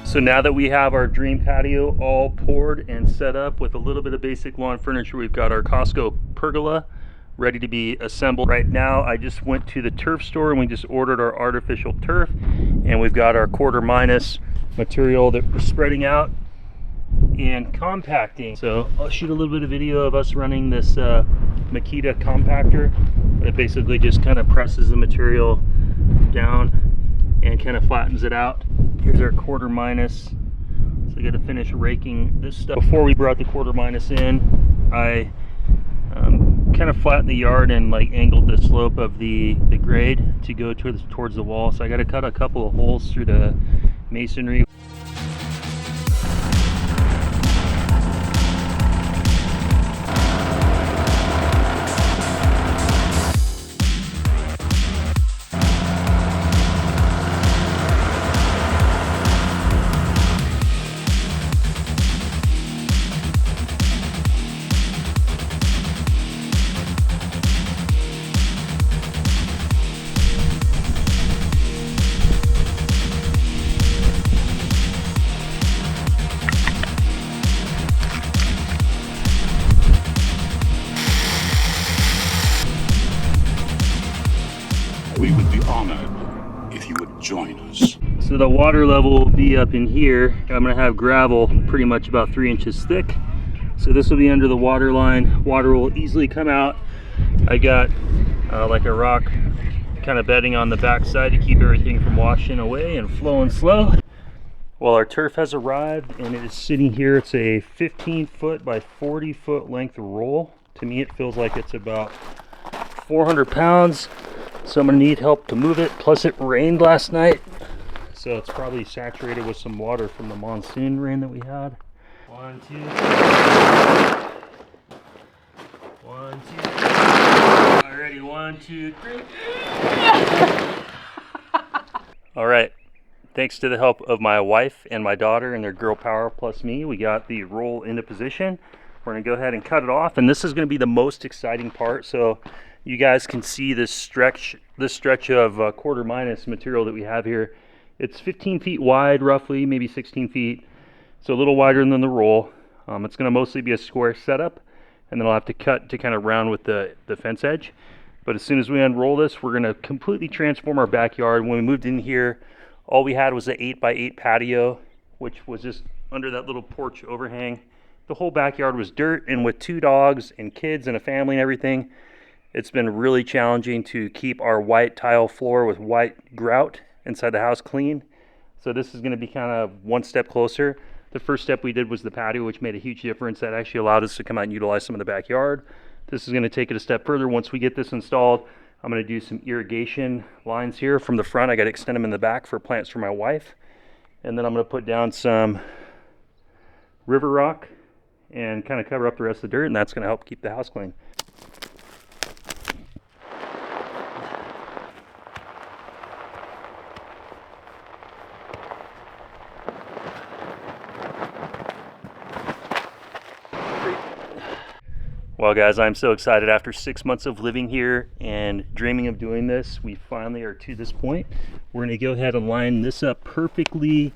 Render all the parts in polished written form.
So now that we have our dream patio all poured and set up with a little bit of basic lawn furniture, we've got our Costco pergola ready to be assembled. Right now, I just went to the turf store and we just ordered our artificial turf, and we've got our quarter minus material that we're spreading out and compacting. So I'll shoot a little bit of video of us running this Makita compactor, but it basically just kind of presses the material down and kind of flattens it out. Here's our quarter minus. So I got to finish raking this stuff. Before we brought the quarter minus in, I kind of flattened the yard and like angled the slope of the grade to go towards the wall. So I got to cut a couple of holes through the masonry. We would be honored if you would join us. So the water level will be up in here. I'm gonna have gravel pretty much about 3 inches thick. So this will be under the water line. Water will easily come out. I got like a rock kind of bedding on the back side to keep everything from washing away and flowing slow. Well, our turf has arrived and it is sitting here. It's a 15-foot by 40-foot length roll. To me, it feels like it's about 400 pounds. So I'm gonna need help to move it. Plus it rained last night, so it's probably saturated with some water from the monsoon rain that we had. 1, 2. 1, 2. Alrighty, 1, 2, 3. All right, thanks to the help of my wife and my daughter and their girl power plus me, we got the roll into position. We're gonna go ahead and cut it off, and this is gonna be the most exciting part. So you guys can see this stretch of quarter minus material that we have here. It's 15 feet wide, roughly, maybe 16 feet. So a little wider than the roll. It's gonna mostly be a square setup, and then I'll have to cut to kind of round with the fence edge. But as soon as we unroll this, we're gonna completely transform our backyard. When we moved in here, all we had was an 8x8 patio, which was just under that little porch overhang. The whole backyard was dirt, and with 2 dogs and kids and a family and everything, it's been really challenging to keep our white tile floor with white grout inside the house clean. So this is gonna be kind of one step closer. The first step we did was the patio, which made a huge difference. That actually allowed us to come out and utilize some of the backyard. This is gonna take it a step further. Once we get this installed, I'm gonna do some irrigation lines here from the front. I gotta extend them in the back for plants for my wife. And then I'm gonna put down some river rock and kind of cover up the rest of the dirt, and that's gonna help keep the house clean. Well guys, I'm so excited. After 6 months of living here and dreaming of doing this, we finally are to this point. We're gonna go ahead and line this up perfectly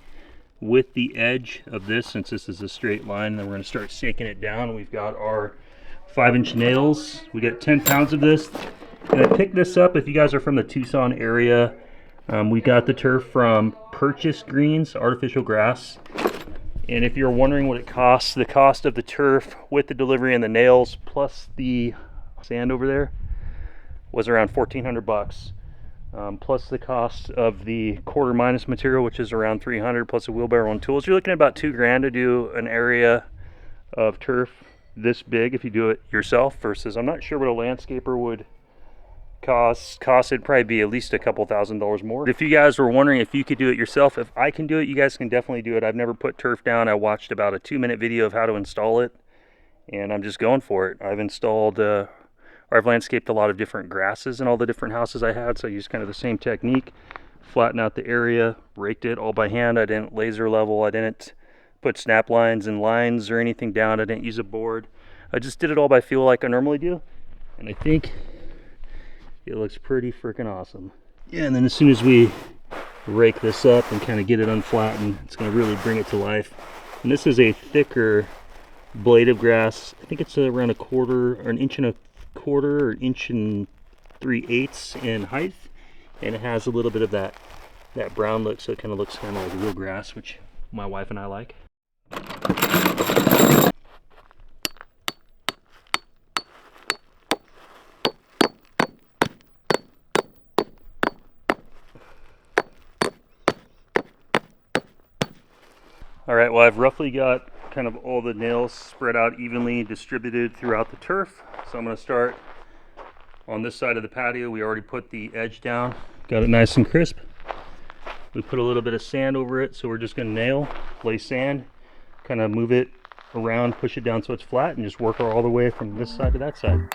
with the edge of this, since this is a straight line. And then we're gonna start shaking it down. We've got our 5-inch nails. We got 10 pounds of this. And I picked this up, if you guys are from the Tucson area, we got the turf from Purchase Greens, artificial grass. And if you're wondering what it costs, the cost of the turf with the delivery and the nails plus the sand over there was around 1,400 bucks. Plus the cost of the quarter minus material, which is around 300, plus a wheelbarrow and tools. You're looking at about $2,000 to do an area of turf this big if you do it yourself, versus I'm not sure what a landscaper would cost. It'd probably be at least a couple $1,000s more. If you guys were wondering if you could do it yourself, if I can do it, you guys can definitely do it. I've never put turf down. I watched about a 2-minute video of how to install it, and I'm just going for it. I've installed I've landscaped a lot of different grasses in all the different houses I had, so I used kind of the same technique. Flatten out the area, raked it all by hand. I didn't laser level, I didn't put snap lines and lines or anything down. I didn't use a board. I just did it all by feel like I normally do, and I think it looks pretty freaking awesome. Yeah, and then as soon as we rake this up and kind of get it unflattened. It's going to really bring it to life. And this is a thicker blade of grass. I think it's around 1/4 or 1.25 or 1 3/8 in height, and it has a little bit of that brown look, so it kind of looks kind of like real grass, which my wife and I like. All right, well, I've roughly got kind of all the nails spread out evenly distributed throughout the turf. So I'm going to start on this side of the patio. We already put the edge down, got it nice and crisp. We put a little bit of sand over it, so we're just going to lay sand, kind of move it around, push it down so it's flat, and just work all the way from this side to that side.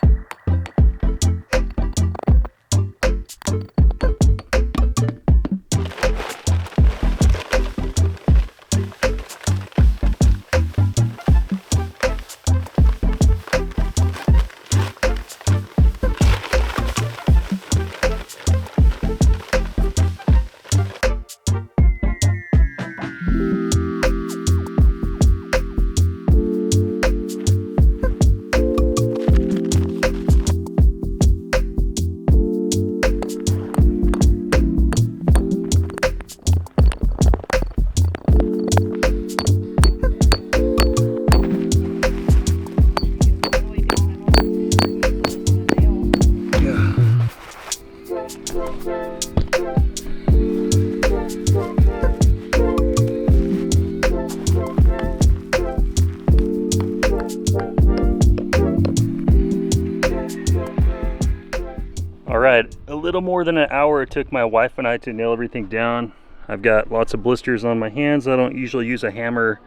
All right, a little more than an hour it took my wife and I to nail everything down. I've got lots of blisters on my hands. I don't usually use a hammer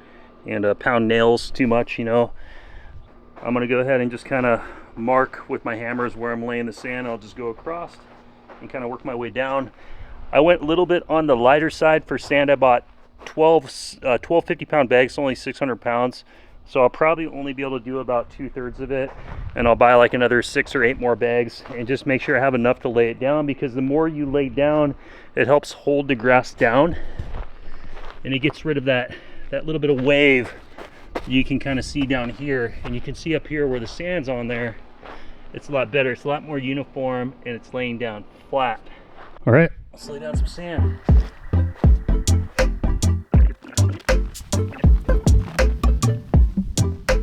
and pound nails too much, you know. I'm gonna go ahead and just kind of mark with my hammers where I'm laying the sand. I'll just go across and kind of work my way down. I went a little bit on the lighter side for sand. I bought 12 50-pound bags, only 600 pounds. So I'll probably only be able to do about 2/3 of it, and I'll buy like another 6 or 8 more bags and just make sure I have enough to lay it down, because the more you lay down, it helps hold the grass down, and it gets rid of that little bit of wave you can kind of see down here, and you can see up here where the sand's on there. It's a lot better. It's a lot more uniform, and it's laying down flat. All right, let's lay down some sand.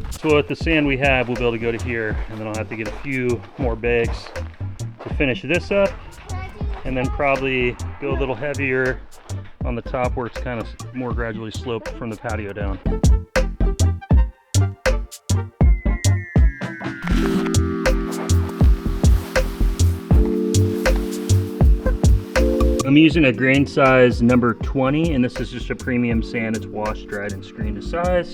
So with the sand we have, we'll be able to go to here, and then I'll have to get a few more bags to finish this up, and then probably go a little heavier on the top where it's kind of more gradually sloped from the patio down. I'm using a grain size number 20, and this is just a premium sand. It's washed, dried, and screened to size.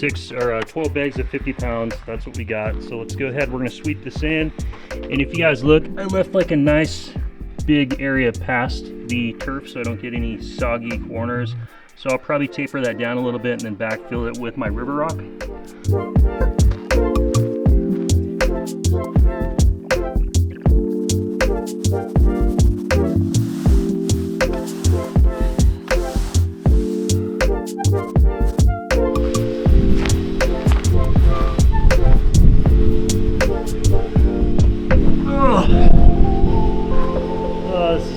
12 bags of 50 pounds, that's what we got. So let's go ahead, we're gonna sweep the sand. And if you guys look, I left like a nice big area past the turf so I don't get any soggy corners. So I'll probably taper that down a little bit and then backfill it with my river rock.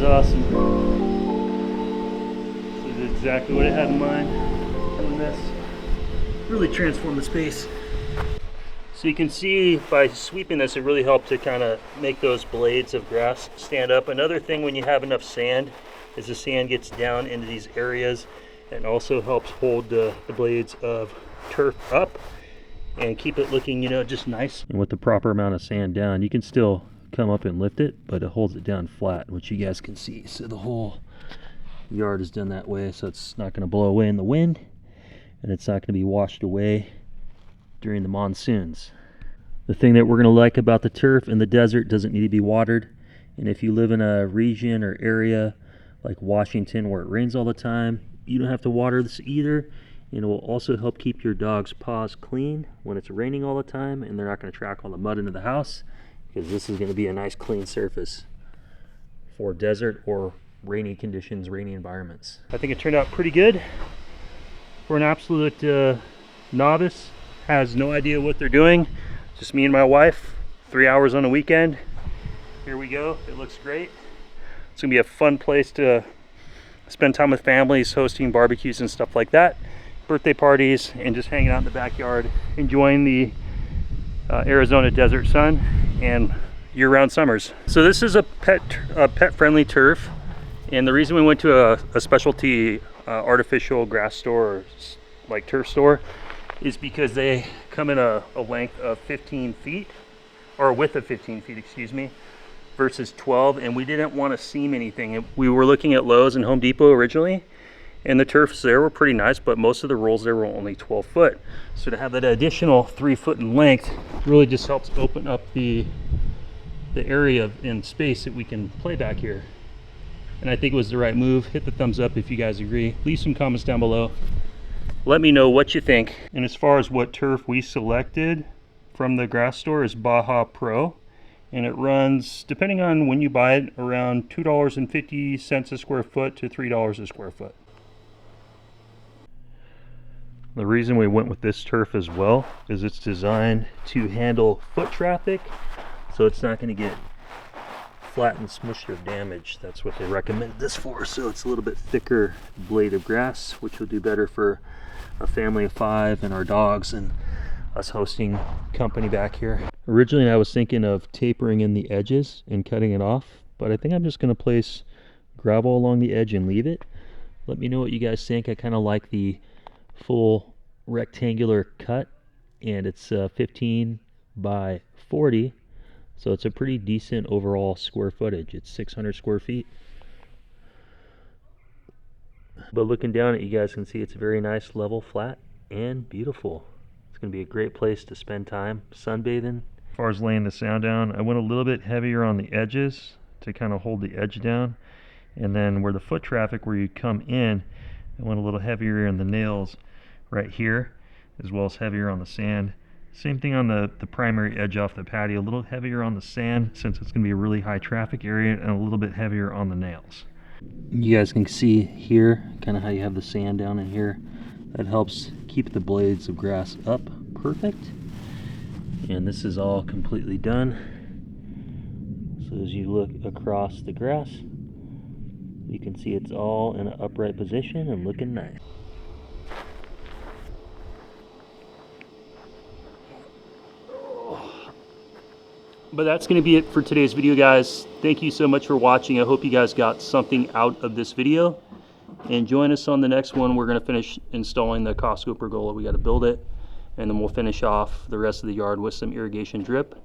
Awesome. This is exactly what I had in mind doing this. Really transform the space. So you can see by sweeping this, it really helped to kind of make those blades of grass stand up. Another thing when you have enough sand is the sand gets down into these areas and also helps hold the blades of turf up and keep it looking, you know, just nice. And with the proper amount of sand down, you can still come up and lift it, but it holds it down flat, which you guys can see. So the whole yard is done that way, so it's not going to blow away in the wind, and it's not going to be washed away during the monsoons. The thing that we're going to like about the turf in the desert, doesn't need to be watered. And if you live in a region or area like Washington where it rains all the time, you don't have to water this either. And it will also help keep your dog's paws clean when it's raining all the time, and they're not going to track all the mud into the house, because this is going to be a nice clean surface for desert or rainy conditions, rainy environments. I think it turned out pretty good for an absolute novice. Has no idea what they're doing. Just me and my wife, 3 hours on a weekend. Here we go. It looks great. It's gonna be a fun place to spend time with families, hosting barbecues and stuff like that, birthday parties, and just hanging out in the backyard, enjoying the Arizona desert sun and year-round summers. So this is a pet-friendly turf, and the reason we went to a specialty artificial grass store, or like turf store, is because they come in a length of 15 feet, or a width of 15 feet, excuse me, versus 12, and we didn't want to seam anything. We were looking at Lowe's and Home Depot originally, and the turfs there were pretty nice, but most of the rolls there were only 12 foot. So to have that additional 3 foot in length really just helps open up the area in space that we can play back here. And I think it was the right move. Hit the thumbs up if you guys agree. Leave some comments down below. Let me know what you think. And as far as what turf we selected from the grass store is Baja Pro. And it runs, depending on when you buy it, around $2.50 a square foot to $3 a square foot. The reason we went with this turf as well is it's designed to handle foot traffic, so it's not going to get flat and smushed or damaged. That's what they recommend this for. So it's a little bit thicker blade of grass, which will do better for a family of 5 and our dogs and us hosting company back here. Originally I was thinking of tapering in the edges and cutting it off, but I think I'm just going to place gravel along the edge and leave it. Let me know what you guys think. I kind of like the full rectangular cut, and it's 15 by 40, so it's a pretty decent overall square footage. It's 600 square feet. But looking down at it, you guys can see it's very nice, level, flat, and beautiful. It's going to be a great place to spend time sunbathing. As far as laying the sound down, I went a little bit heavier on the edges to kind of hold the edge down, and then where the foot traffic, where you come in, I went a little heavier in the nails right here, as well as hevier on the sand. Same thing on the primary edge off the patio, a little heavier on the sand since it's going to be a really high traffic area, and a little bit heavier on the nails. You guys can see here kind of how you have the sand down in here. That helps keep the blades of grass up perfect. And this is all completely done. So as you look across the grass, you can see it's all in an upright position and looking nice. But that's going to be it for today's video, guys. Thank you so much for watching. I hope you guys got something out of this video. And join us on the next one. We're going to finish installing the Costco pergola. We got to build it, and then we'll finish off the rest of the yard with some irrigation drip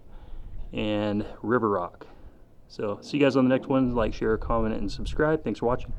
and river rock. So see you guys on the next one. Like, share, comment, and subscribe. Thanks for watching.